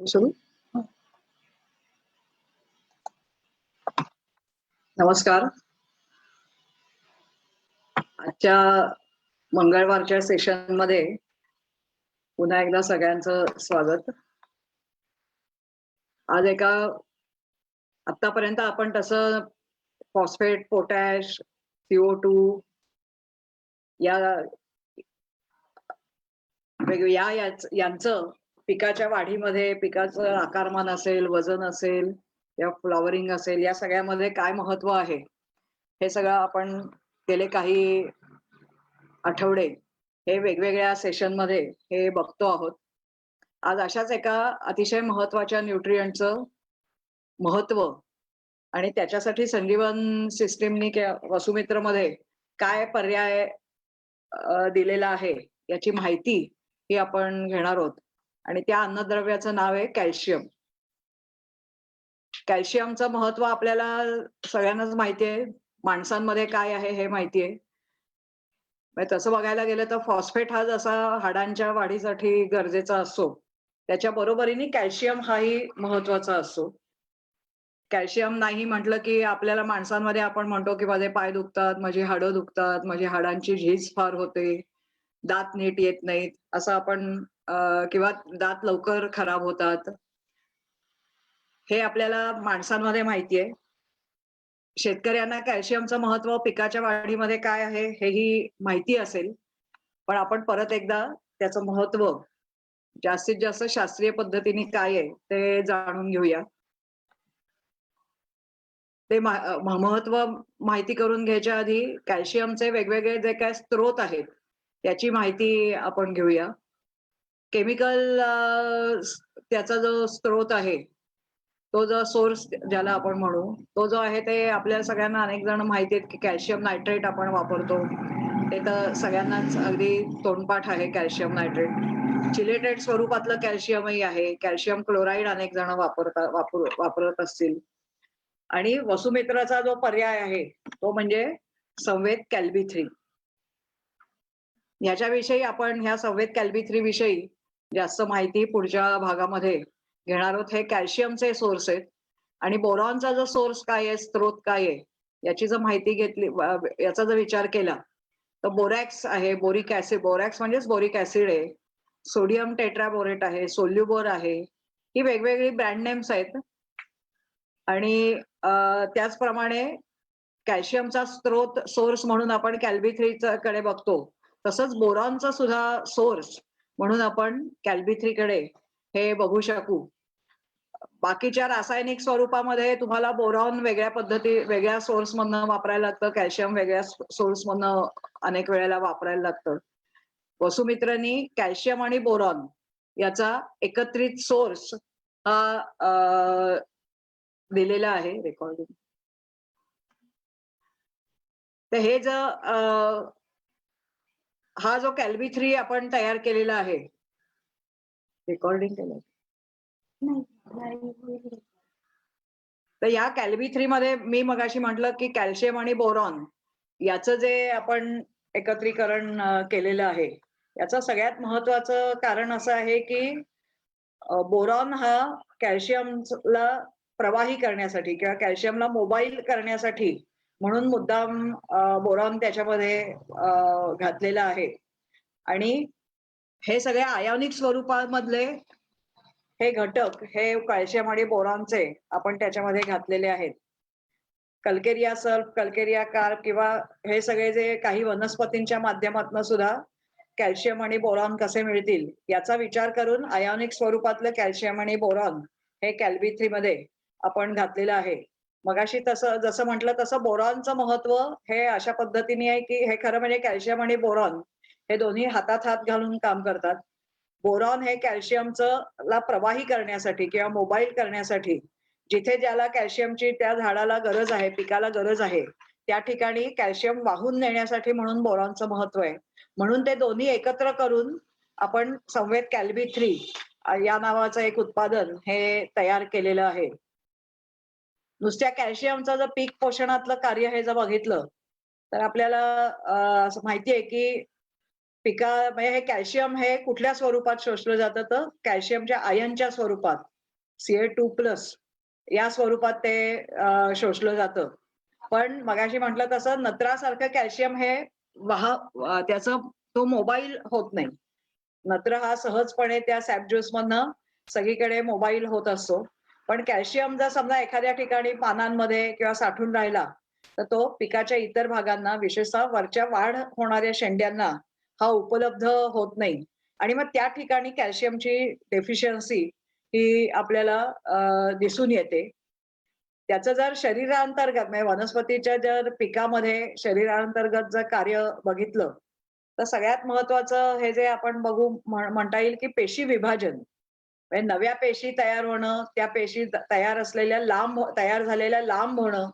सुरू. नमस्कार. आजच्या मंगळवारच्या सेशन मध्ये पुन्हा एकदा सगळ्यांचं स्वागत. आज आतापर्यंत आपण तसं फॉस्फेट, पोटॅश, CO2 या यांचं पिकाच्या वाढीमध्ये, पिकाचं आकारमान असेल, वजन असेल या फ्लॉवरिंग असेल, या सगळ्यामध्ये काय महत्व आहे हे सगळं आपण गेले काही आठवडे हे वेगवेगळ्या सेशन मध्ये हे बघतो आहोत. आज अशाच एका अतिशय महत्वाच्या न्यूट्रिएंटचं महत्व आणि त्याच्यासाठी संजीवन सिस्टीमनी वसुमित्र मध्ये काय पर्याय दिलेला आहे याची माहिती ही आपण घेणार आहोत. आणि त्या अन्नद्रव्याचं नाव आहे कॅल्शियम. कॅल्शियमचं महत्व आपल्याला सगळ्यांनाच माहिती आहे. माणसांमध्ये काय आहे हे माहिती आहे. तसं बघायला गेलं तर फॉस्फेट हा जसा हाडांच्या वाढीसाठी गरजेचा असतो, त्याच्या बरोबरीने कॅल्शियम हाही महत्वाचा असतो. कॅल्शियम नाही म्हटलं की आपल्याला माणसांमध्ये आपण म्हणतो की माझे पाय दुखतात, माझी हाडं दुखतात, माझी हाडांची झीज फार होते, दात नीट येत नाहीत असं आपण किंवा दात लवकर खराब होतात हे आपल्याला माणसांमध्ये माहिती आहे. शेतकऱ्यांना कॅल्शियमचं महत्व पिकाच्या वाढीमध्ये काय आहे हेही माहिती असेल, पण आपण परत एकदा त्याचं महत्व जास्तीत जास्त शास्त्रीय पद्धतीने काय आहे ते जाणून घेऊया. ते महत्व माहिती करून घ्यायच्या आधी कॅल्शियमचे वेगवेगळे जे काय स्त्रोत आहेत त्याची माहिती आपण घेऊया. केमिकल त्याचा जो स्त्रोत आहे, तो जो सोर्स ज्याला आपण म्हणू, तो जो आहे ते आपल्या सगळ्यांना अनेक जण माहिती आहेत की कॅल्शियम नायट्रेट आपण वापरतो. ते तर सगळ्यांनाच अगदी तोंडपाठ आहे. कॅल्शियम नायट्रेट चिलेटेड स्वरूपातलं कॅल्शियमही आहे. कॅल्शियम क्लोराईड अनेक जण वापरत असतील. आणि वसुमित्राचा जो पर्याय आहे तो म्हणजे संवेद कॅल्बी-3. याच्याविषयी आपण ह्या संवेद कॅल्बी-3 विषयी जास्त माहिती पुढच्या भागामध्ये घेणार आहोत. हे कॅल्शियमचे सोर्स आहेत आणि बोरॉनचा जो सोर्स काय आहे, स्त्रोत काय आहे याची जर माहिती घेतली, याचा जर विचार केला तर बोरॅक्स आहे, बोरिक ऍसिड, बोरॅक्स म्हणजेच बोरिक ऍसिड आहे, सोडियम टेट्राबोरेट आहे, सोल्युबोर आहे, ही वेगवेगळी ब्रँड नेम्स आहेत. आणि त्याचप्रमाणे कॅल्शियमचा सोर्स म्हणून आपण कॅल्बी-3 कडे बघतो, तसंच बोरॉनचा सुद्धा सोर्स म्हणून आपण कॅल्बी-3 कडे हे बघू शकू. बाकीच्या रासायनिक स्वरूपामध्ये तुम्हाला बोरॉन वेगळ्या सोर्स मधनं वापरायला लागतं, कॅल्शियम वेगळ्या सोर्स मधनं अनेक वेळेला वापरायला लागतं. वसुमित्रनी कॅल्शियम आणि बोरॉन याचा एकत्रित सोर्स हा दिलेला आहे रेकॉर्डिंग. तर हे हा जो कॅल्बी-3 आपण तयार केलेला आहे, रेकॉर्डिंग केलं तर या कॅल्बी-3 मध्ये मी मगाशी म्हटलं की कॅल्शियम आणि बोरॉन याचं जे आपण एकत्रीकरण केलेलं आहे, याचं सगळ्यात महत्वाचं कारण असं आहे की बोरॉन हा कॅल्शियमला प्रवाही करण्यासाठी किंवा कॅल्शियमला मोबाईल करण्यासाठी म्हणून मुद्दाम बोरॉन त्याच्यामध्ये घातलेला आहे. आणि हे सगळे आयोनिक स्वरूपामधले हे घटक हे कॅल्शियम आणि बोरॉनचे आपण त्याच्यामध्ये घातलेले आहेत. कल्केरिया सल्फ, कल्केरिया कार्ब किंवा हे सगळे जे काही वनस्पतींच्या माध्यमातून सुद्धा कॅल्शियम आणि बोरॉन कसे मिळतील याचा विचार करून आयोनिक स्वरूपातलं कॅल्शियम आणि बोरॉन हे कॅल्बी-3 मध्ये आपण घातलेलं आहे. मगाशी जसं म्हटलं तसं बोरॉनचं महत्व हे अशा पद्धतीने आहे की हे खरं म्हणजे कॅल्शियम आणि बोरॉन हे दोन्ही हातात हात घालून काम करतात. बोरॉन हे कॅल्शियमचं प्रवाही करण्यासाठी किंवा मोबाईल करण्यासाठी, जिथे ज्याला कॅल्शियमची त्या झाडाला गरज आहे, पिकाला गरज आहे, त्या ठिकाणी कॅल्शियम वाहून नेण्यासाठी म्हणून बोरॉनचं महत्व आहे. म्हणून ते दोन्ही एकत्र करून आपण संवेद कॅल्बी-3 या नावाचं एक उत्पादन हे तयार केलेलं आहे. नुसत्या कॅल्शियमचं जर पीक पोषणातलं कार्य हे जर बघितलं तर आपल्याला असं माहिती आहे की म्हणजे हे कॅल्शियम हे कुठल्या स्वरूपात शोषलं जातं, तर कॅल्शियमच्या आयनच्या स्वरूपात Ca2+ या स्वरूपात ते शोषलं जातं. पण मगाशी म्हटलं तसं नत्रासारखं कॅल्शियम हे त्याचं तो मोबाईल होत नाही. नत्र हा सहजपणे त्या सॅप ज्यूस मधनं सगळीकडे मोबाईल होत असतो. पण कॅल्शियम जर समजा एखाद्या ठिकाणी पानांमध्ये किंवा साठून राहिला, तर तो पिकाच्या इतर भागांना विशेषतः वरच्या वाढ होणाऱ्या शेंड्यांना हा उपलब्ध होत नाही. आणि मग त्या ठिकाणी कॅल्शियमची डेफिशियन्सी ही आपल्याला दिसून येते. त्याचं जर शरीरांतर्गत म्हणजे वनस्पतीच्या जर पिकामध्ये शरीरांतर्गत जर कार्य बघितलं, तर सगळ्यात महत्वाचं हे जे आपण बघू म्हणता येईल की पेशी विभाजन. म्हणजे नव्या पेशी तयार होणं, त्या पेशी तयार झालेल्या लांब होणं,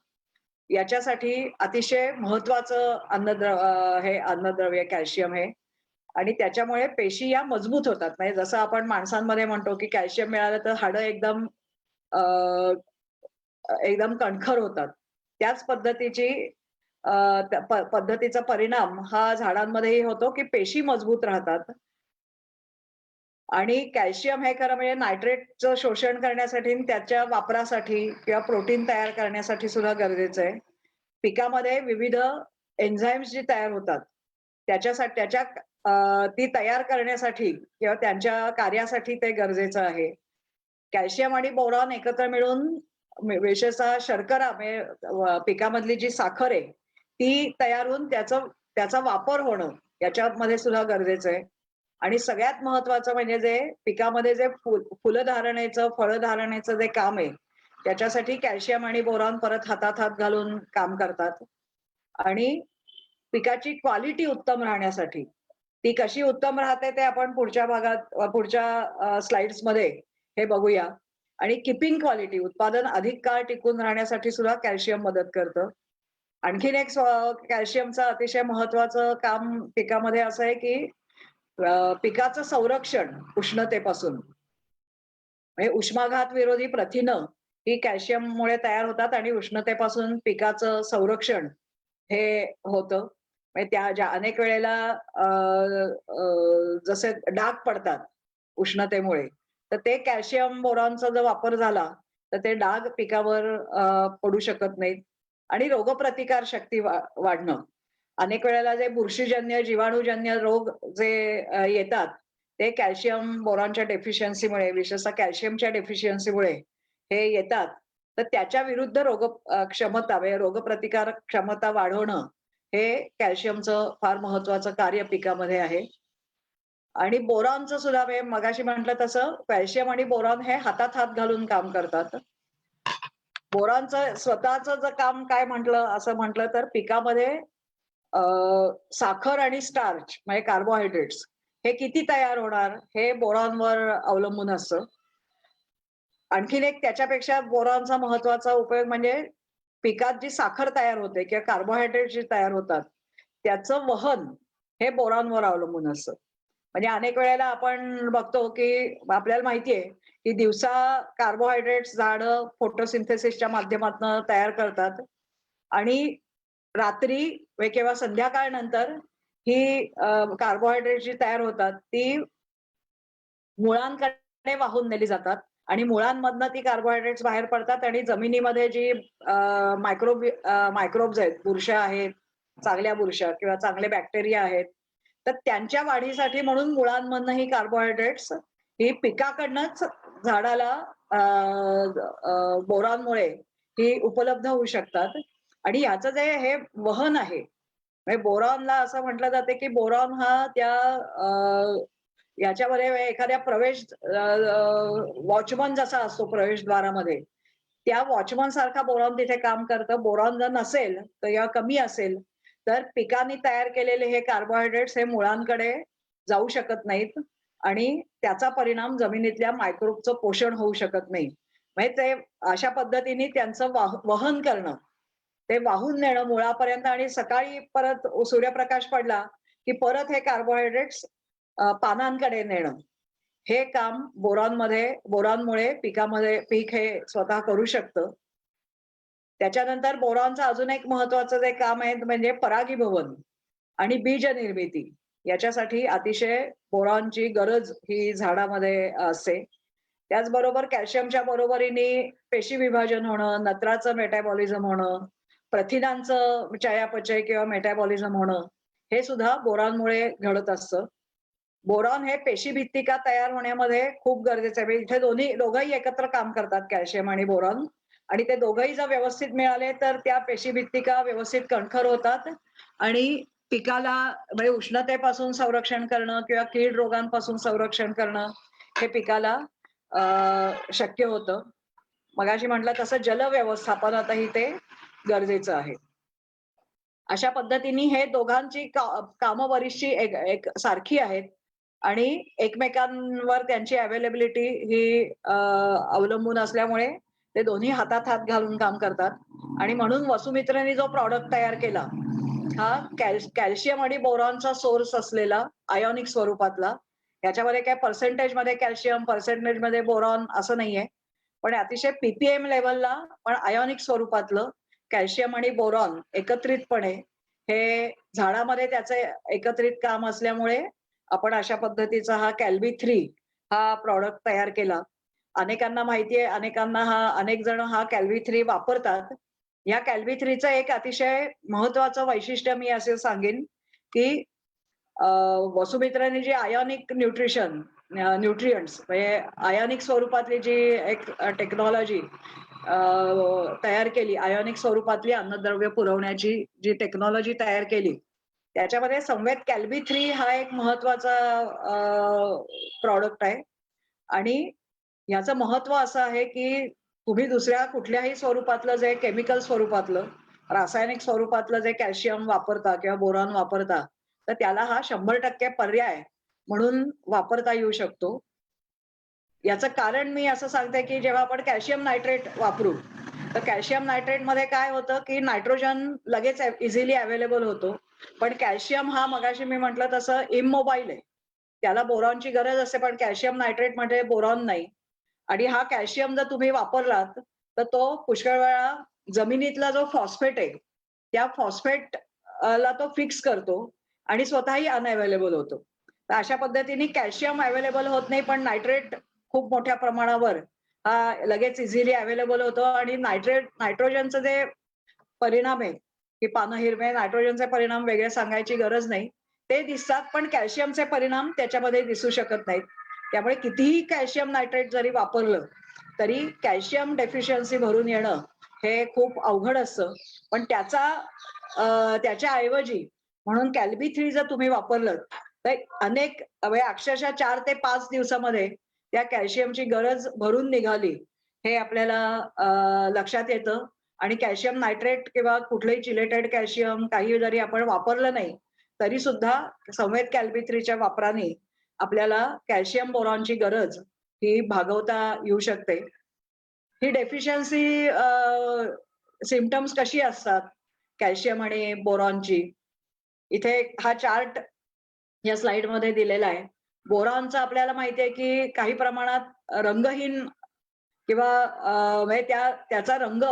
याच्यासाठी अतिशय महत्वाचं हे अन्नद्रव्य कॅल्शियम हे. आणि त्याच्यामुळे पेशी या मजबूत होतात. म्हणजे जसं आपण माणसांमध्ये म्हणतो की कॅल्शियम मिळालं तर हाडं अ, एकदम कणखर होतात. त्याच पद्धतीची अ, पद्धतीचा परिणाम हा झाडांमध्येही होतो, की पेशी मजबूत राहतात. आणि कॅल्शियम हे खरं म्हणजे नायट्रेटचं शोषण करण्यासाठी आणि त्याच्या वापरासाठी किंवा प्रोटीन तयार करण्यासाठी सुद्धा गरजेचं आहे. पिकामध्ये विविध एन्झाईम्स जी तयार होतात, ती तयार करण्यासाठी किंवा त्यांच्या कार्यासाठी ते गरजेचं आहे. कॅल्शियम आणि बोरॉन एकत्र मिळून विशेषतः शर्करा म्हणजे पिकामधली जी साखर आहे, ती तयार होऊन त्याचा वापर होणं याच्यामध्ये सुद्धा गरजेचं आहे. आणि सगळ्यात महत्वाचं म्हणजे जे पिकामध्ये जे फुलधारणेचं, फळधारणेचं जे काम आहे, त्याच्यासाठी कॅल्शियम आणि बोरॉन परत हातात हात घालून काम करतात. आणि पिकाची क्वालिटी उत्तम राहण्यासाठी, ती कशी उत्तम राहते ते आपण पुढच्या स्लाइड्समध्ये हे बघूया. आणि कीपिंग क्वालिटी उत्पादन अधिक काळ टिकून राहण्यासाठी सुद्धा कॅल्शियम मदत करतं. आणखीन एक कॅल्शियमचं अतिशय महत्वाचं काम पिकामध्ये असं आहे की पिकाचं संरक्षण उष्णतेपासून. म्हणजे उष्माघात विरोधी प्रथिनं ही कॅल्शियममुळे तयार होतात आणि उष्णतेपासून पिकाचं संरक्षण हे होतं. म्हणजे ज्या अनेक वेळेला अ, अ, जसे डाग पडतात उष्णतेमुळे, तर ते कॅल्शियम बोरॉनचा जर वापर झाला, तर ते डाग पिकावर पडू शकत नाहीत. आणि रोगप्रतिकार शक्ती वाढणं. अनेक वेळेला जे बुरशीजन्य, जीवाणूजन्य रोग जे येतात, ते कॅल्शियम बोरॉनच्या डेफिशियन्सीमुळे, विशेषतः कॅल्शियमच्या डेफिशियन्सीमुळे हे येतात. तर त्याच्या विरुद्ध क्षमता म्हणजे रोगप्रतिकारक क्षमता वाढवणं, हे कॅल्शियमचं फार महत्वाचं कार्य पिकामध्ये आहे. आणि बोरॉनचं सुद्धा म्हणजे मगाशी म्हटलं तसं कॅल्शियम आणि बोरॉन हे हातात हात घालून काम करतात. बोरॉनचं स्वतःचं जर काम काय असं म्हटलं तर पिकामध्ये अ, साखर आणि स्टार्च म्हणजे कार्बोहायड्रेट्स हे किती तयार होणार हे बोरॉनवर अवलंबून असतं. आणखीन एक त्याच्यापेक्षा बोरॉनचा महत्वाचा उपयोग म्हणजे पिकात जी साखर तयार होते किंवा कार्बोहायड्रेट जे तयार होतात, त्याचं वहन हे बोरॉनवर अवलंबून असतं. म्हणजे अनेक वेळेला आपण बघतो, की आपल्याला माहिती आहे, की दिवसा कार्बोहायड्रेट्स झाडं फोटोसिंथेसिसच्या माध्यमातून तयार करतात आणि रात्री किंवा संध्याकाळ नंतर ही कार्बोहायड्रेट जी तयार होतात, ती मुळांकडे वाहून नेली जातात आणि मुळांमधनं ती कार्बोहायड्रेट्स बाहेर पडतात आणि जमिनीमध्ये जी मायक्रोब्स आहेत, बुरशा आहेत, चांगल्या बुरशा किंवा चांगले बॅक्टेरिया आहेत, तर त्यांच्या वाढीसाठी म्हणून मुळांमधनं ही कार्बोहायड्रेट्स ही पिकाकडनंच झाडाला बोरॉनमुळे ही उपलब्ध होऊ शकतात. आणि याचं जे हे वहन आहे, म्हणजे बोरॉनला असं म्हटलं जाते, की बोरॉन हा याच्यामध्ये एखाद्या वॉचमन जसा असतो प्रवेशद्वारामध्ये, त्या वॉचमन सारखा बोरॉन तिथे काम करतं. बोरॉन जर नसेल तर या कमी असेल, तर पिकांनी तयार केलेले हे कार्बोहायड्रेट्स हे मुळांकडे जाऊ शकत नाहीत आणि त्याचा परिणाम जमिनीतल्या मायक्रोबचं पोषण होऊ शकत नाही. म्हणजे ते अशा पद्धतीने त्यांचं वहन करणं, ते वाहून नेणं मुळापर्यंत आणि सकाळी परत सूर्यप्रकाश पडला, की परत हे कार्बोहायड्रेट्स पानांकडे नेणं. हे काम बोरॉनमुळे पीक हे स्वतः करू शकतं. त्याच्यानंतर बोरॉनचं अजून एक महत्वाचं जे काम आहे म्हणजे परागीभवन आणि बीज निर्मिती. याच्यासाठी अतिशय बोरॉनची गरज ही झाडामध्ये असते. त्याचबरोबर कॅल्शियमच्या बरोबरीने पेशी विभाजन होणं, नत्राचं मेटाबॉलिझम होणं, प्रथिनांचं चयापचय किंवा मेटाबॉलिझम होणं, हे सुद्धा बोरॉनमुळे घडत असतं. बोरॉन हे पेशीभित्तिका तयार होण्यामध्ये खूप गरजेचं आहे. म्हणजे इथे दोघंही एकत्र काम करतात, कॅल्शियम आणि बोरॉन. आणि ते दोघंही जर व्यवस्थित मिळाले तर त्या पेशीभित्तिका व्यवस्थित कणखर होतात आणि पिकाला म्हणजे उष्णतेपासून संरक्षण करणं किंवा कीड रोगांपासून संरक्षण करणं हे पिकाला शक्य होतं. मगाशी म्हटलं तसं जल व्यवस्थापनातही ते गरजेचं आहे. अशा पद्धतीने हे दोघांची कामं बरीचशी एक सारखी आहेत आणि एकमेकांवर त्यांची अवेलेबिलिटी ही अवलंबून असल्यामुळे ते दोन्ही हातात हात घालून काम करतात आणि म्हणून वसुमित्रने जो प्रॉडक्ट तयार केला हा कॅल्शियम आणि बोरॉनचा सोर्स असलेला आयोनिक स्वरूपातला, याच्यामध्ये काय पर्सेंटेज मध्ये कॅल्शियम, पर्सेंटेज मध्ये बोरॉन असं नाहीये, पण अतिशय पीपीएम लेवलला पण आयोनिक स्वरूपातलं कॅल्शियम आणि बोरॉन एकत्रितपणे हे झाडामध्ये त्याचे एकत्रित काम असल्यामुळे आपण अशा पद्धतीचा हा कॅल्बी 3 हा प्रॉडक्ट तयार केला. अनेकांना माहिती आहे, अनेक जण हा कॅल्बी 3 वापरतात. या कॅल्बी 3चं एक अतिशय महत्वाचं वैशिष्ट्य मी असे सांगेन, की वसुमित्राने जी आयोनिक न्यूट्रिएंट्स म्हणजे आयोनिक स्वरूपातली जी एक टेक्नॉलॉजी तयार केली, आयोनिक स्वरूपातली अन्नद्रव्य पुरवण्याची जी टेक्नॉलॉजी तयार केली, त्याच्यामध्ये संवेद कॅल्बी 3 हा एक महत्वाचा प्रॉडक्ट आहे. आणि याचं महत्व असं आहे, की तुम्ही दुसऱ्या कुठल्याही स्वरूपातलं जे केमिकल स्वरूपातलं, रासायनिक स्वरूपातलं जे कॅल्शियम वापरता किंवा बोरॉन वापरता, तर त्याला हा 100% पर्याय म्हणून वापरता येऊ शकतो. याचं कारण मी असं सांगते, की जेव्हा आपण कॅल्शियम नायट्रेट वापरू, तर कॅल्शियम नायट्रेटमध्ये काय होतं, की नायट्रोजन लगेच इझिली अवेलेबल होतो. पण कॅल्शियम हा मगाशी मी म्हटलं तसं इमोबाईल आहे. त्याला बोरॉनची गरज असते, पण कॅल्शियम नायट्रेटमध्ये बोरॉन नाही. आणि हा कॅल्शियम जर तुम्ही वापरलात, तर तो पुष्कळ वेळा जमिनीतला जो फॉस्फेट आहे, त्या फॉस्फेट ला तो फिक्स करतो आणि स्वतःही अनअवेलेबल होतो. तर अशा पद्धतीने कॅल्शियम अवेलेबल होत नाही, पण नायट्रेट खूप मोठ्या प्रमाणावर लगेच इझिली अवेलेबल होतो आणि नायट्रोजनचं जे परिणाम आहे, की पानं हिरवे, नायट्रोजनचे परिणाम वेगळे सांगायची गरज नाही. ते दिसतात, पण कॅल्शियमचे परिणाम त्याच्यामध्ये दिसू शकत नाहीत. त्यामुळे कितीही कॅल्शियम नायट्रेट जरी वापरलं, तरी कॅल्शियम डेफिशियन्सी भरून येणं हे खूप अवघड असतं. पण त्याच्या ऐवजी म्हणून कॅल्बी 3 जर तुम्ही वापरलं, तर म्हणजे अक्षरशः 4 ते 5 दिवसामध्ये त्या कॅल्शियमची गरज भरून निघाली, हे आपल्याला लक्षात येतं. आणि कॅल्शियम नायट्रेट किंवा कुठलंही चिलेटेड कॅल्शियम काही जरी आपण वापरलं नाही, तरी सुद्धा संवेद कॅल्बी 3च्या वापराने आपल्याला कॅल्शियम बोरॉनची गरज ही भागवता येऊ शकते. ही डेफिशियन्सी सिम्प्टम्स कशी असतात कॅल्शियम आणि बोरॉनची? इथे हा चार्ट या स्लाइडमध्ये दिलेला आहे. बोरॉनचं आपल्याला माहिती आहे, की काही प्रमाणात रंगहीन किंवा म्हणजे त्याचा रंग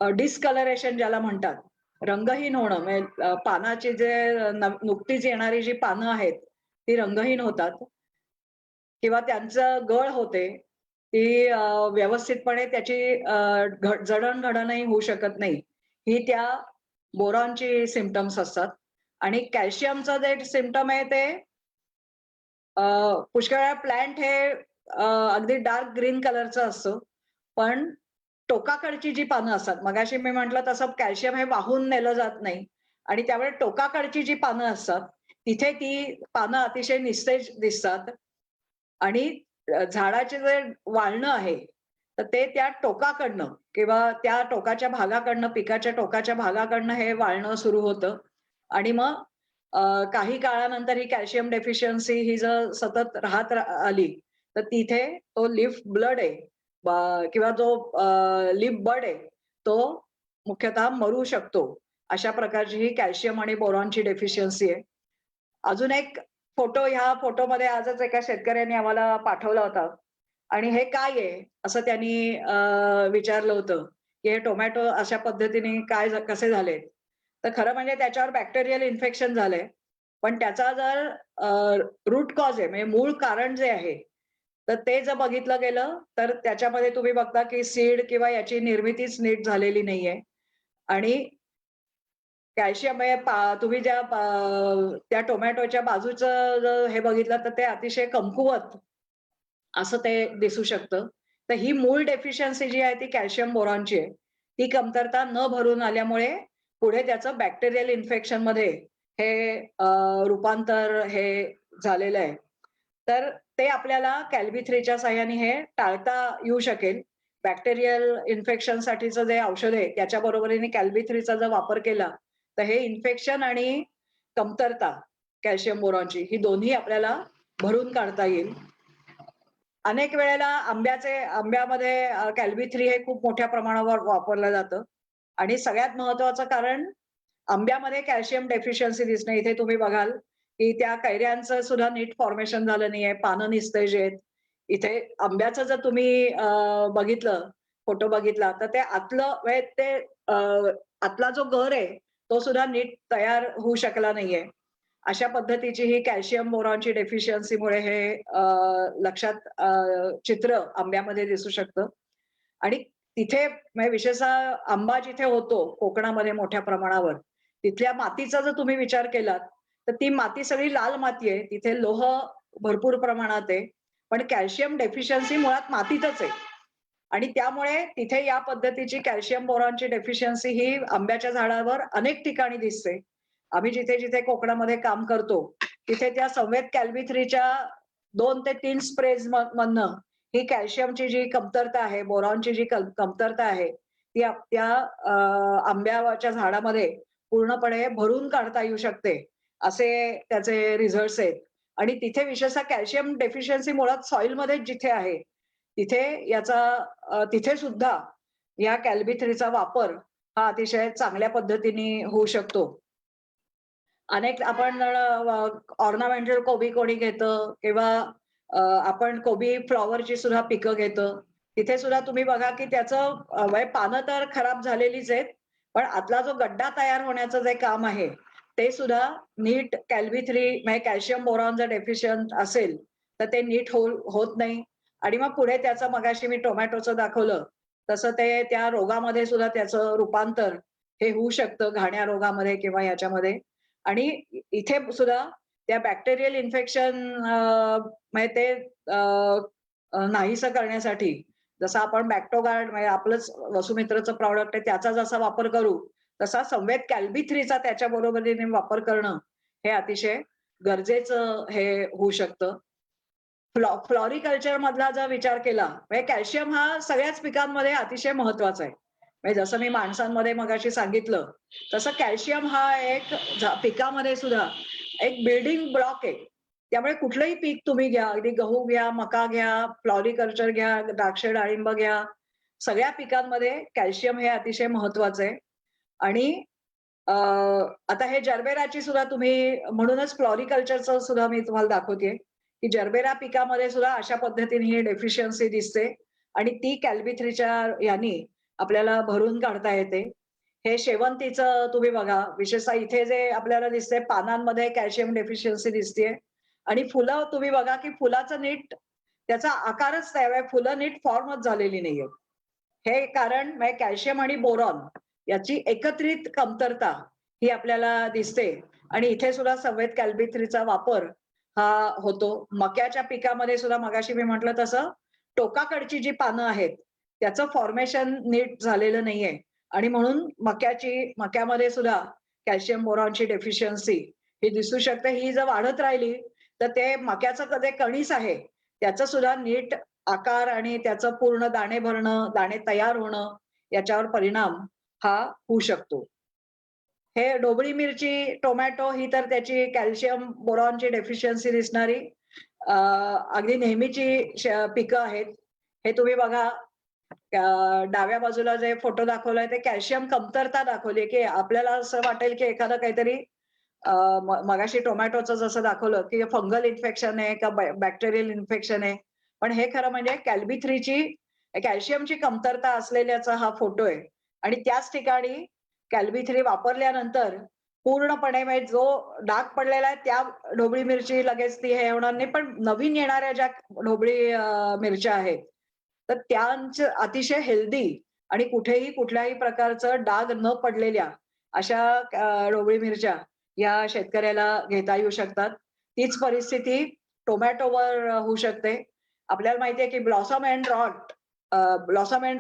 डिस्कलरेशन ज्याला म्हणतात, रंगहीन होणं म्हणजे पानाची नुकतीच येणारी जी पानं आहेत, ती रंगहीन होतात किंवा त्यांचं गळ होते. ती व्यवस्थितपणे त्याची जडण-घडणही होऊ शकत नाही. ही त्या बोरॉनची सिम्प्टम्स असतात आणि कॅल्शियमचं जे सिम्प्टम आहे ते अ, पुष्कळ वेळा प्लांट हे अगदी डार्क ग्रीन कलरचं असतं. पण टोकाकडची जी पानं असतात, मगाशी मी म्हटलं तसं कॅल्शियम हे वाहून नेलं जात नाही आणि त्यामुळे टोकाकडची जी पानं असतात, तिथे ती पानं अतिशय निस्तेज दिसतात आणि झाडाचे जे वाळणं आहे, तर ते त्या टोकाकडनं किंवा त्या टोकाच्या भागाकडनं, पिकाच्या टोकाच्या भागाकडनं हे वाळणं सुरू होतं आणि मग काही काळानंतर ही कॅल्शियम डेफिशियन्सी ही जर सतत आली, तर तिथे तो लीफ ब्लड आहे किंवा जो लीफ बड आहे, तो मुख्यतः मरू शकतो. अशा प्रकारची ही कॅल्शियम आणि बोरॉनची डेफिशियन्सी आहे. अजून एक ह्या फोटोमध्ये आजच एका शेतकऱ्याने आम्हाला पाठवला होता आणि हे काय आहे? असं त्यांनी विचारलं होतं, की हे टोमॅटो अशा पद्धतीने कसे झाले? तर खरं म्हणजे त्याच्यावर बॅक्टेरियल इन्फेक्शन झालंय. पण त्याचा जर रूट कॉज आहे म्हणजे मूळ कारण जे आहे, तर ते जर बघितलं गेलं तर त्याच्यामध्ये तुम्ही बघता की सीड किंवा याची निर्मितीच नीट झालेली नाहीये आणि कॅल्शियम हे तुम्ही त्या टोमॅटोच्या बाजूचं जर हे बघितलं तर ते अतिशय कमकुवत असं ते दिसू शकतं. तर ही मूळ डेफिशियन्सी जी आहे ती कॅल्शियम बोरॉनची आहे. ती कमतरता न भरून आल्यामुळे पुढे त्याचं बॅक्टेरियल इन्फेक्शनमध्ये हे रूपांतर हे झालेलं आहे. तर ते आपल्याला कॅल्बी-3च्या साहाय्याने हे टाळता येऊ शकेल. बॅक्टेरियल इन्फेक्शनसाठीचं जे औषध आहे त्याच्या बरोबरीने कॅल्बी-3चा जर वापर केला, तर हे इन्फेक्शन आणि कमतरता कॅल्शियम बोरॉनची ही दोन्ही आपल्याला भरून काढता येईल. अनेक वेळेला आंब्यामध्ये कॅल्बी-3 हे खूप मोठ्या प्रमाणावर वापरलं जातं आणि सगळ्यात महत्त्वाचं कारण आंब्यामध्ये कॅल्शियम डेफिशियन्सी दिसणे. इथे तुम्ही बघाल, की त्या कैऱ्यांचं सुद्धा नीट फॉर्मेशन झालं नाहीये, पानं निस्तेज आहेत. इथे आंब्याचं जर तुम्ही बघितलं, फोटो बघितला, तर ते आतलं म्हणजे ते आतला जो गर आहे, तो सुद्धा नीट तयार होऊ शकला नाहीये. अशा पद्धतीची ही कॅल्शियम बोरॉनची डेफिशियन्सीमुळे हे लक्षात चित्र आंब्यामध्ये दिसू शकतं आणि तिथे म्हणजे विशेषतः आंबा जिथे होतो कोकणामध्ये मोठ्या प्रमाणावर, तिथल्या मातीचा जर तुम्ही विचार केलात, तर ती माती सगळी लाल माती आहे. तिथे लोह भरपूर प्रमाणात आहे. पण कॅल्शियम डेफिशियन्सी मुळात मातीतच आहे आणि त्यामुळे तिथे या पद्धतीची कॅल्शियम बोरॉनची डेफिशियन्सी ही आंब्याच्या झाडावर अनेक ठिकाणी दिसते. आम्ही जिथे-जिथे कोकणामध्ये काम करतो, तिथे त्या संवेद कॅल्बी-3च्या 2 ते 3 स्प्रेज मधनं ही कॅल्शियमची जी कमतरता आहे, बोरॉनची जी कमतरता आहे, ती त्या आंब्याच्या झाडामध्ये पूर्णपणे भरून काढता येऊ शकते. असे त्याचे रिझल्ट्स आहेत. आणि तिथे विशेषतः कॅल्शियम डेफिशियन्सी मुळात सॉइलमध्येच जिथे आहे, तिथे तिथे सुद्धा या कॅल्बी-3चा वापर हा अतिशय चांगल्या पद्धतीने होऊ शकतो. अनेक आपण ऑर्नामेंटल कोबी कोणी घेतं किंवा आपण कोबी फ्लॉवरची सुद्धा पिकं घेतो. तिथे सुद्धा तुम्ही बघा, की त्याचं म्हणजे पानं तर खराब झालेलीच आहेत. पण आतला जो गड्डा तयार होण्याचं जे काम आहे, ते सुद्धा नीट कॅल्बी-3 म्हणजे कॅल्शियम बोरॉन जर डेफिशियंट असेल, तर ते नीट होत नाही आणि मग पुढे त्याचं मगाशी मी टोमॅटोचं दाखवलं, तसं ते त्या रोगामध्ये सुद्धा त्याचं रूपांतर हे होऊ शकतं घाण्या रोगामध्ये किंवा याच्यामध्ये आणि इथे सुद्धा त्या बॅक्टेरियल इन्फेक्शन म्हणजे ते अ, अ, नाहीसं करण्यासाठी जसं आपण बॅक्टोगार्ड म्हणजे आपलंच वसुमित्रचं प्रॉडक्ट आहे त्याचा जसा वापर करू, तसा संवेद कॅल्बी-3चा त्याच्या बरोबरीने वापर करणं हे अतिशय गरजेचं हे होऊ शकतं. फ्लॉरिकल्चर मधला जर विचार केला, म्हणजे कॅल्शियम हा सगळ्याच पिकांमध्ये अतिशय महत्वाचा आहे. म्हणजे जसं मी माणसांमध्ये मगाशी सांगितलं, तसं कॅल्शियम हा एक पिकामध्ये सुद्धा एक बिल्डिंग ब्लॉक आहे. त्यामुळे कुठलंही पीक तुम्ही घ्या, अगदी गहू घ्या, मका घ्या, फ्लॉरिकल्चर घ्या, द्राक्ष, डाळिंब घ्या, सगळ्या पिकांमध्ये कॅल्शियम हे अतिशय महत्वाचं आहे. आणि आता हे जरबेराची सुद्धा तुम्ही म्हणूनच फ्लॉरिकल्चरचं सुद्धा मी तुम्हाला दाखवतेय, की जरबेरा पिकामध्ये सुद्धा अशा पद्धतीने ही डेफिशियन्सी दिसते आणि ती कॅल्बी-3च्या यानी आपल्याला भरून काढता येते. हे शेवंतीचं तुम्ही बघा, विशेषतः इथे जे आपल्याला दिसतंय पानांमध्ये कॅल्शियम डेफिशियन्सी दिसतीये आणि फुलं तुम्ही बघा, की फुलाचं नीट त्याचा आकारच फुलं नीट फॉर्मच झालेली नाहीयेत. हे कारण म्हणजे कॅल्शियम आणि बोरॉन याची एकत्रित कमतरता ही आपल्याला दिसते आणि इथे सुद्धा संवेद कॅल्बी-3चा वापर हा होतो. मक्याच्या पिकामध्ये सुद्धा मगाशी मी म्हटलं तसं टोकाकडची जी पानं आहेत, त्याचं फॉर्मेशन नीट झालेलं नाहीये आणि म्हणून मक्यामध्ये सुद्धा कॅल्शियम बोरॉनची डेफिशियन्सी ही दिसू शकते. ही जर वाढत राहिली, तर ते मक्याचं जे कणीस आहे, त्याचं सुद्धा नीट आकार आणि त्याचं पूर्ण दाणे भरणं, दाणे तयार होणं याच्यावर परिणाम हा होऊ शकतो. हे ढोबळी मिरची, टोमॅटो ही तर त्याची कॅल्शियम, बोरॉनची डेफिशियन्सी दिसणारी अगदी नेहमीची पिकं आहेत. हे तुम्ही बघा डाव्या बाजूला जे फोटो दाखवलाय ते कॅल्शियम कमतरता दाखवली, की आपल्याला असं वाटेल, की एखादं काहीतरी अ, मगाशी टोमॅटोचं जसं दाखवलं, की फंगल इन्फेक्शन आहे का बॅक्टेरियल इन्फेक्शन आहे. पण हे खरं म्हणजे कॅल्बी-3ची कॅल्शियमची कमतरता असलेल्याचा हा फोटो आहे आणि त्याच ठिकाणी कॅल्बी-3 वापरल्यानंतर पूर्णपणे म्हणजे जो डाग पडलेला आहे त्या ढोबळी मिरची लगेच ती हे होणार नाही, पण नवीन येणाऱ्या ज्या ढोबळी मिरच्या आहेत, तर त्यांचं अतिशय हेल्दी आणि कुठेही कुठल्याही प्रकारचं डाग न पडलेल्या अशा ढोबळी मिरच्या या शेतकऱ्याला घेता येऊ शकतात. तीच परिस्थिती टोमॅटोवर होऊ शकते. आपल्याला माहिती आहे की ब्लॉसम अँड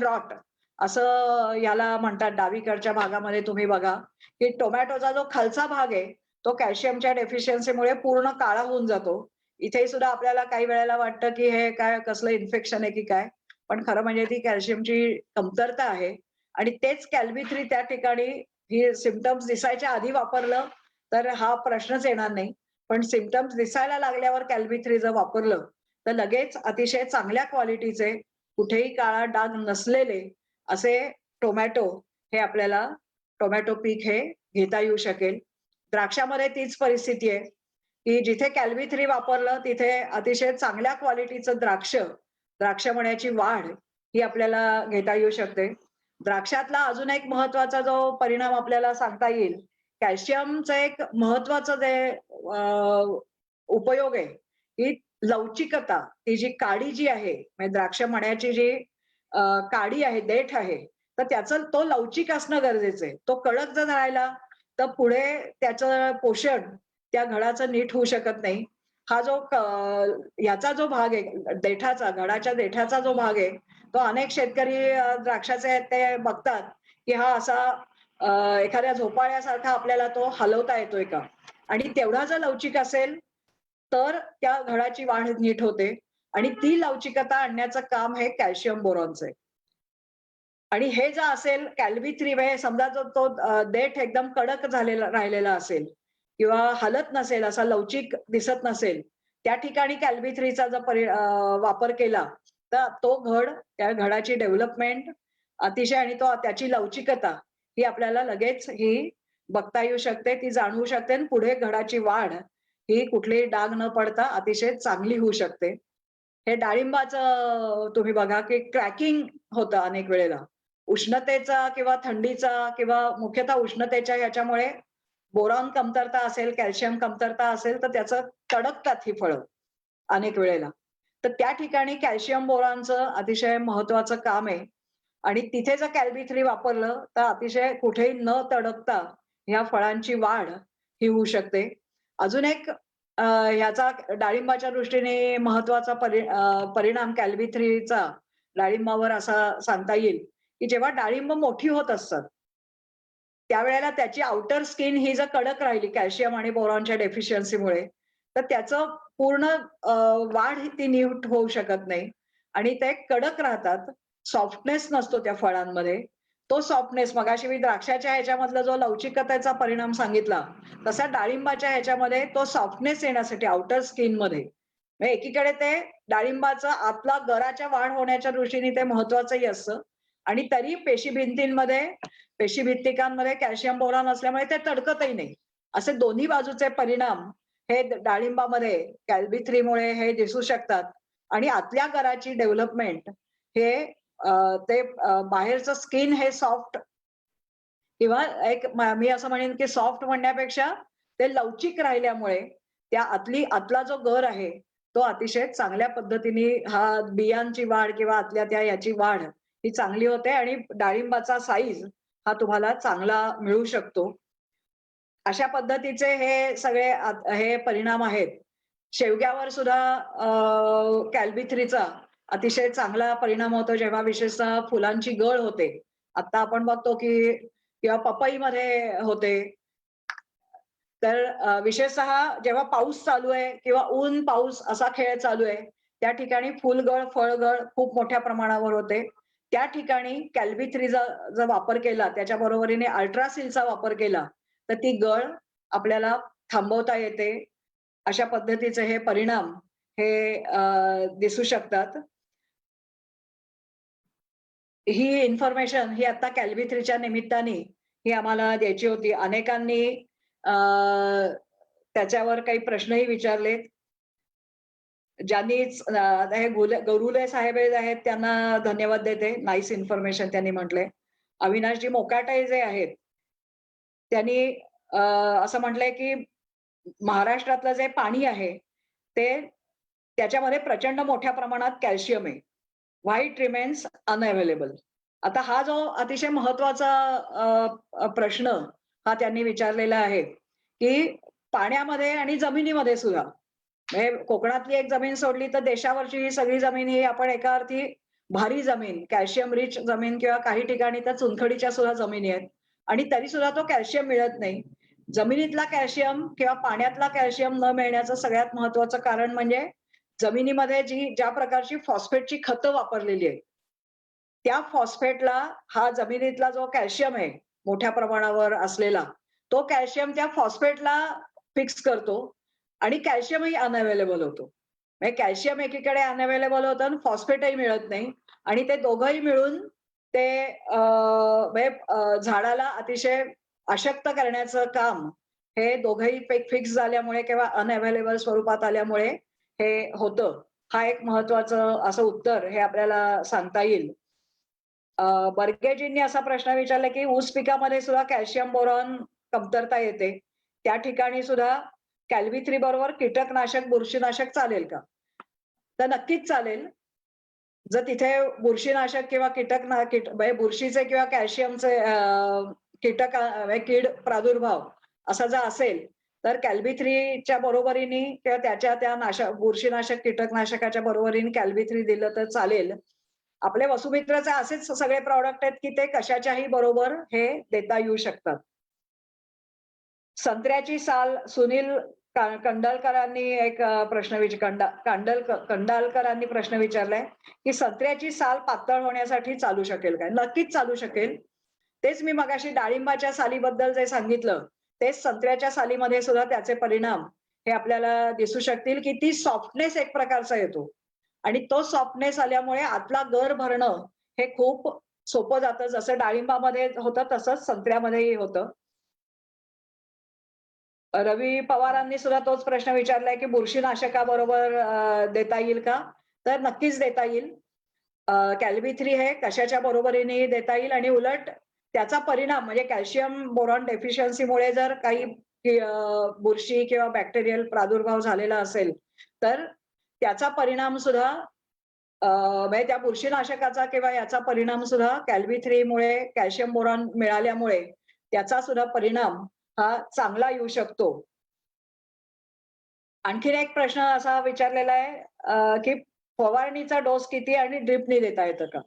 रॉट असं याला म्हणतात. डावीकडच्या भागामध्ये तुम्ही बघा की टोमॅटोचा जो खालचा भाग आहे तो कॅल्शियमच्या डेफिशियन्सीमुळे पूर्ण काळा होऊन जातो. इथे सुद्धा आपल्याला काही वेळेला वाटतं की हे काय कसलं इन्फेक्शन आहे की काय, पण खरं म्हणजे ती कॅल्शियमची कमतरता आहे. आणि तेच कॅल्बी 3 त्या ठिकाणी ही सिम्पटम्स दिसायच्या आधी वापरलं तर हा प्रश्नच येणार नाही. पण सिम्पटम्स दिसायला लागल्यावर कॅल्बी 3 जर वापरलं तर लगेच अतिशय चांगल्या क्वालिटीचे कुठेही काळा डाग नसलेले असे टोमॅटो हे आपल्याला टोमॅटो पीक हे घेता येऊ शकेल. द्राक्षामध्ये तीच परिस्थिती आहे, की जिथे कॅल्बी 3 वापरलं तिथे अतिशय चांगल्या क्वालिटीचं द्राक्ष मण्याची वाढ ही आपल्याला घेता येऊ शकते. द्राक्षातला अजून एक महत्वाचा जो परिणाम आपल्याला सांगता येईल, कॅल्शियमचं एक महत्वाचं जे उपयोग आहे, की लवचिकता, ती जी काडी जी आहे, म्हणजे द्राक्ष मण्याची जी काडी आहे, देठ आहे, तर त्याचं तो लवचिक असणं गरजेचं आहे. तो कडक जर राहिला, तर पुढे त्याचं पोषण त्या घडाचं नीट होऊ शकत नाही. हा जो ह्याचा जो भाग आहे घडाच्या देठाचा जो भाग आहे, तो अनेक शेतकरी द्राक्षाचे आहेत ते बघतात, की हा असा अ, एखाद्या झोपाळ्यासारखा आपल्याला तो हलवता येतोय का? आणि तेवढा जर लवचिक असेल, तर त्या घडाची वाढ नीट होते आणि ती लवचिकता आणण्याचं काम हे कॅल्शियम बोरॉनचं आहे. आणि हे जर असेल कॅल्बी 3 म्हणजे समजा जर तो देठ एकदम कडक झालेला राहिलेला असेल किंवा हलत नसेल, असा लवचिक दिसत नसेल, त्या ठिकाणी कॅल्बी 3 चा जर वापर केला, तर तो त्या घडाची डेव्हलपमेंट अतिशय आणि त्याची लवचिकता ही आपल्याला लगेच ही बघता येऊ शकते, ती जाणवू शकते आणि पुढे घडाची वाढ ही कुठलीही डाग न पडता अतिशय चांगली होऊ शकते. हे डाळिंबाचं तुम्ही बघा, की क्रॅकिंग होतं अनेक वेळेला. उष्णतेचा किंवा थंडीचा किंवा मुख्यतः उष्णतेच्या ह्याच्यामुळे बोरॉन कमतरता असेल, कॅल्शियम कमतरता असेल, तर त्याचं तडकतात ही फळं अनेक वेळेला. तर त्या ठिकाणी कॅल्शियम बोरॉनचं अतिशय महत्वाचं काम आहे आणि तिथे जर कॅल्बी 3 वापरलं, तर अतिशय कुठेही न तडकता ह्या फळांची वाढ ही होऊ शकते. अजून एक ह्याचा डाळिंबाच्या दृष्टीने महत्वाचा परिणाम कॅल्बी 3 चा डाळिंबावर असा सांगता येईल, की जेव्हा डाळिंब मोठी होत असतात, त्यावेळेला त्याची आउटर स्किन ही जर कडक राहिली कॅल्शियम आणि बोरॉनच्या डेफिशियन्सीमुळे, तर त्याचं पूर्ण वाढ ती नीट होऊ शकत नाही आणि ते कडक राहतात. सॉफ्टनेस नसतो त्या फळांमध्ये. तो सॉफ्टनेस मगाशी मी द्राक्षाच्या ह्याच्यामधला जो लवचिकतेचा परिणाम सांगितला, तसा डाळिंबाच्या ह्याच्यामध्ये तो सॉफ्टनेस येण्यासाठी आउटर स्किनमध्ये म्हणजे एकीकडे ते डाळिंबाचं आतला गराच्या वाढ होण्याच्या दृष्टीने ते महत्वाचंही असतं आणि तरी पेशी भित्तिकांमध्ये कॅल्शियम बोरॉन असल्यामुळे ते तडकतही नाही. असे दोन्ही बाजूचे परिणाम हे डाळिंबामध्ये कॅल्बी 3 मुळे हे दिसू शकतात आणि आतल्या गराची डेव्हलपमेंट हे ते बाहेरचं स्किन हे सॉफ्ट किंवा मी असं म्हणेन की सॉफ्ट म्हणण्यापेक्षा ते लवचिक राहिल्यामुळे त्या आतला जो गर आहे, तो अतिशय चांगल्या पद्धतीने बियांची वाढ किंवा आतल्या त्या याची वाढ ही चांगली होते आणि डाळिंबाचा साईज हा तुम्हाला चांगला मिळू शकतो. अशा पद्धतीचे हे सगळे हे परिणाम आहेत. शेवग्यावर सुद्धा कॅल्बी 3 चा अतिशय चांगला परिणाम होतो, जेव्हा विशेषतः फुलांची गळ होते. आता आपण बघतो की किंवा पपईमध्ये होते. तर विशेषतः जेव्हा पाऊस चालू आहे किंवा ऊन-पाऊस असा खेळ चालू आहे, त्या ठिकाणी फुलगळ, फळगळ खूप मोठ्या प्रमाणावर होते. त्या ठिकाणी कॅल्बी 3 चा जर वापर केला, त्याच्या बरोबरीने अल्ट्रासीलचा वापर केला, तर ती गळ आपल्याला थांबवता येते. अशा पद्धतीचे हे परिणाम हे दिसू शकतात. ही इन्फॉर्मेशन ही आता कॅल्बी 3च्या निमित्ताने ही आम्हाला द्यायची होती. अनेकांनी अ, त्याच्यावर काही प्रश्नही विचारलेत. ज्यांनी आता हे गरुले साहेब आहेत त्यांना धन्यवाद देते. इन्फॉर्मेशन त्यांनी म्हटलंय. अविनाशजी मोकाटे जे आहेत, त्यांनी असं म्हटलंय की महाराष्ट्रातलं जे पाणी आहे, ते त्याच्यामध्ये प्रचंड मोठ्या प्रमाणात कॅल्शियम आहे. व्हाय इट रिमेन्स अनअवेलेबल. आता हा जो अतिशय महत्वाचा प्रश्न हा त्यांनी विचारलेला आहे, की पाण्यामध्ये आणि जमिनीमध्ये सुद्धा म्हणजे कोकणातली एक जमीन सोडली तर देशावरची ही सगळी जमीन ही आपण एका अर्थी भारी जमीन, कॅल्शियम रिच जमीन किंवा काही ठिकाणी तर चुनखडीच्या सुद्धा जमिनी आहेत आणि तरी सुद्धा तो कॅल्शियम मिळत नाही. जमिनीतला कॅल्शियम किंवा पाण्यातला कॅल्शियम न मिळण्याचं सगळ्यात महत्वाचं कारण म्हणजे जमिनीमध्ये ज्या प्रकारची फॉस्फेटची खतं वापरलेली आहेत, त्या फॉस्फेटला हा जमिनीतला जो कॅल्शियम आहे मोठ्या प्रमाणावर असलेला, तो कॅल्शियम त्या फॉस्फेटला फिक्स करतो आणि कॅल्शियमही अनअवेलेबल होतो. म्हणजे कॅल्शियम एकीकडे अनअवेलेबल होतं आणि फॉस्फेटही मिळत नाही आणि ते दोघंही मिळून ते म्हणजे झाडाला अतिशय अशक्त करण्याचं काम हे दोघंही फिक्स झाल्यामुळे किंवा अनअवेलेबल स्वरूपात आल्यामुळे हे होतं. हा एक महत्वाचं असं उत्तर हे आपल्याला सांगता येईल. बर्गेजींनी असा प्रश्न विचारला, की ऊस पिकामध्ये सुद्धा कॅल्शियम बोरॉन कमतरता येते. त्या ठिकाणी सुद्धा कॅल्वी-3 बरोबर कीटकनाशक, बुरशीनाशक चालेल का? तर नक्कीच चालेल. जर तिथे बुरशीनाशक किंवा म्हणजे बुरशीचे किंवा कॅल्शियमचे म्हणजे कीड प्रादुर्भाव असा जर असेल, तर कॅल्वी-3च्या बरोबरीने किंवा त्याच्या त्या बुरशीनाशक, कीटकनाशकाच्या बरोबरीने कॅल्वी-3 दिलं तर चालेल. आपले वसुमित्रचे असेच सगळे प्रॉडक्ट आहेत, की ते कशाच्याही बरोबर हे देता येऊ शकतात. संत्र्याची साल सुनील कंडालकरांनी एक प्रश्न कंडालकरांनी प्रश्न विचारलाय, की संत्र्याची साल पातळ होण्यासाठी चालू शकेल काय? नक्कीच चालू शकेल. तेच मी मगाशी डाळिंबाच्या सालीबद्दल जे सांगितलं, तेच संत्र्याच्या सालीमध्ये सुद्धा त्याचे परिणाम हे आपल्याला दिसू शकतील, की ती सॉफ्टनेस एक प्रकारचा येतो आणि तो सॉफ्टनेस आल्यामुळे आतला गर भरणं हे खूप सोपं जातं. जसं डाळिंबामध्ये होतं तसंच संत्र्यामध्येही होतं. रवी पवारांनी सुद्धा तोच प्रश्न विचारलाय, की बुरशीनाशकाबरोबर देता येईल का? तर नक्कीच देता येईल. कॅल्वी-3 हे कशाच्या बरोबरीने देता येईल आणि उलट त्याचा परिणाम म्हणजे कॅल्शियम बोरॉन डेफिशियन्सीमुळे जर काही बुरशी किंवा बॅक्टेरियल प्रादुर्भाव झालेला असेल, तर त्याचा परिणाम सुद्धा म्हणजे त्या बुरशीनाशकाचा किंवा याचा परिणाम सुद्धा कॅल्वी-3 मुळे कॅल्शियम बोरॉन मिळाल्यामुळे त्याचा सुद्धा परिणाम हा चांगला येऊ शकतो. आणखीन एक प्रश्न असा विचारलेला आहे की फवारणीचा डोस किती आणि ड्रिपनी देता येतं का?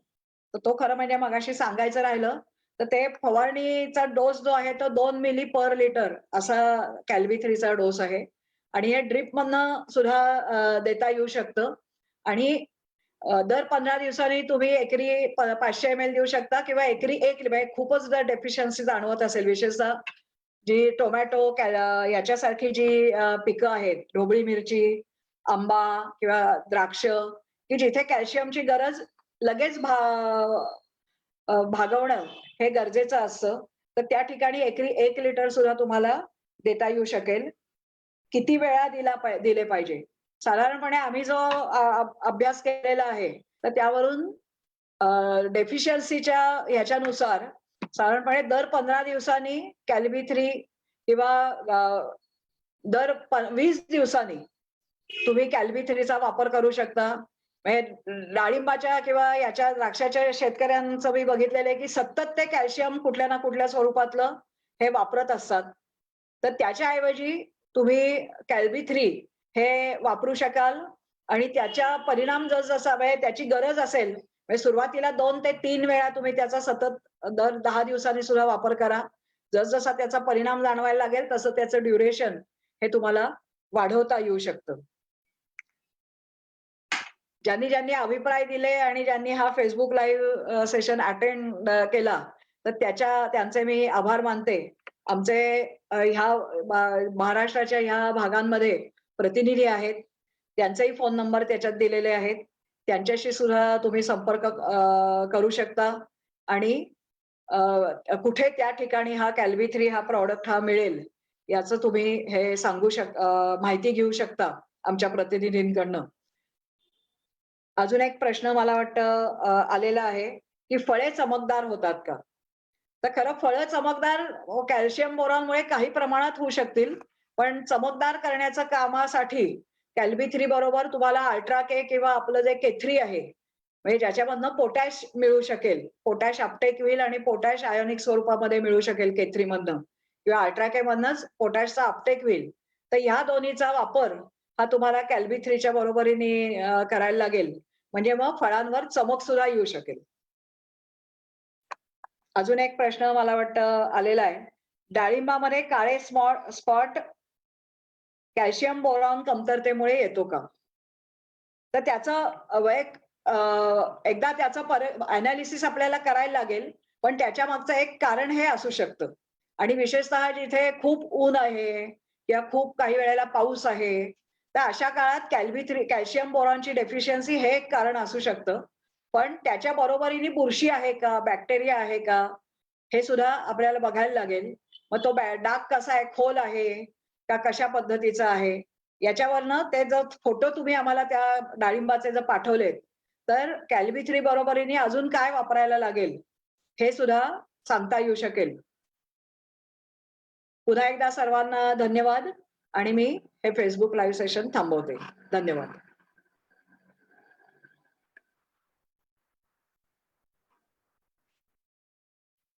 तर तो खरं म्हणजे मगाशी सांगायचं राहिलं, तर ते फवारणीचा डोस जो आहे तो 2 मिली पर लिटर असा कॅल्वी-3चा डोस आहे आणि हे ड्रिपमधनं सुद्धा देता येऊ शकतं आणि दर 15 दिवसांनी तुम्ही एकरी 500 एम-एल देऊ शकता किंवा एकरी 1 म्हणजे खूपच जर डेफिशियन्सी जाणवत असेल, विशेषतः जी टोमॅटो याच्यासारखी जी पिकं आहेत, ढोबळी मिरची, आंबा किंवा द्राक्ष, की जिथे कॅल्शियमची गरज लगेच भागवणं हे गरजेचं असतं. तर त्या ठिकाणी एकरी 1 लिटर सुद्धा तुम्हाला देता येऊ शकेल. किती वेळा दिले पाहिजे? साधारणपणे आम्ही जो अभ्यास केलेला आहे, तर त्यावरून डेफिशियन्सीच्या ह्याच्यानुसार साधारणपणे दर 15 दिवसांनी कॅल्वी-3 किंवा दर 20 दिवसांनी तुम्ही कॅल्वी-3चा वापर करू शकता. म्हणजे डाळिंबाच्या किंवा याच्या द्राक्षाच्या शेतकऱ्यांचं मी बघितलेलं आहे, की सतत ते कॅल्शियम कुठल्या ना कुठल्या स्वरूपातलं हे वापरत असतात. तर त्याच्या ऐवजी तुम्ही कॅल्वी-3 हे वापरू शकाल आणि त्याचा परिणाम जसजसा म्हणजे त्याची गरज असेल, म्हणजे सुरुवातीला 2 ते 3 वेळा तुम्ही त्याचा सतत दर 10 दिवसांनी सुद्धा वापर करा. जसजसा त्याचा परिणाम जाणवायला लागेल, तसं त्याचं ड्युरेशन हे तुम्हाला वाढवता येऊ शकतं. ज्यांनी अभिप्राय दिले आणि ज्यांनी हा Facebook लाईव्ह सेशन अटेंड केला, तर त्यांचे मी आभार मानते. आमचे ह्या महाराष्ट्राच्या ह्या भागांमध्ये प्रतिनिधी आहेत. त्यांचेही फोन नंबर त्याच्यात दिलेले आहेत. त्यांच्याशी सुद्धा तुम्ही संपर्क करू शकता आणि कुठे त्या ठिकाणी हा कॅल्वी-3 हा प्रॉडक्ट हा मिळेल, याचं तुम्ही हे माहिती घेऊ शकता आमच्या प्रतिनिधींकडनं. अजून एक प्रश्न मला वाटतं आलेला आहे, की फळे चमकदार होतात का? तर खरं फळं चमकदार कॅल्शियम बोरॉनमुळे काही प्रमाणात होऊ शकतील. पण चमकदार करण्याच्या कामासाठी कॅल्बी-3 बरोबर तुम्हाला अल्ट्रा के किंवा आपलं जे के3 आहे, म्हणजे ज्याच्यामधनं पोटॅश मिळू शकेल. पोटॅश अपटेक होईल आणि पोटॅश आयोनिक स्वरूपामध्ये मिळू शकेल के3 मधनं किंवा अल्ट्रा के मधनंच पोटॅशचा अपटेक होईल. तर ह्या दोन्हीचा वापर हा तुम्हाला कॅल्बी-3च्या बरोबरीने करायला लागेल. म्हणजे मग फळांवर चमक सुद्धा येऊ शकेल. अजून एक प्रश्न मला वाटतं आलेला आहे. डाळिंबामध्ये काळे स्पॉट कॅल्शियम बोरॉन कमतरतेमुळे येतो का? तर त्याचं एकदा त्याचं एनालिसिस आपल्याला करायला लागेल. पण त्याच्या मागचं एक कारण हे असू शकतं आणि विशेषतः जिथे खूप ऊन आहे किंवा खूप काही वेळेला पाऊस आहे, तर अशा काळात कॅल्शियम बोरॉनची डेफिशियन्सी हे एक कारण असू शकतं. पण त्याच्या बरोबरीने बुरशी आहे का, बॅक्टेरिया आहे का, हे सुद्धा आपल्याला बघायला लागेल. मग तो डाग कसा आहे, खोल आहे का कशा पद्धतीचा आहे, याच्यावरनं ते जर फोटो तुम्ही आम्हाला त्या डाळिंबाचे जर पाठवले, तर कॅल्बी-3 बरोबरीने अजून काय वापरायला लागेल, हे सुद्धा सांगता येऊ शकेल. पुन्हा एकदा सर्वांना धन्यवाद आणि मी हे Facebook लाईव्ह सेशन थांबवते. धन्यवाद.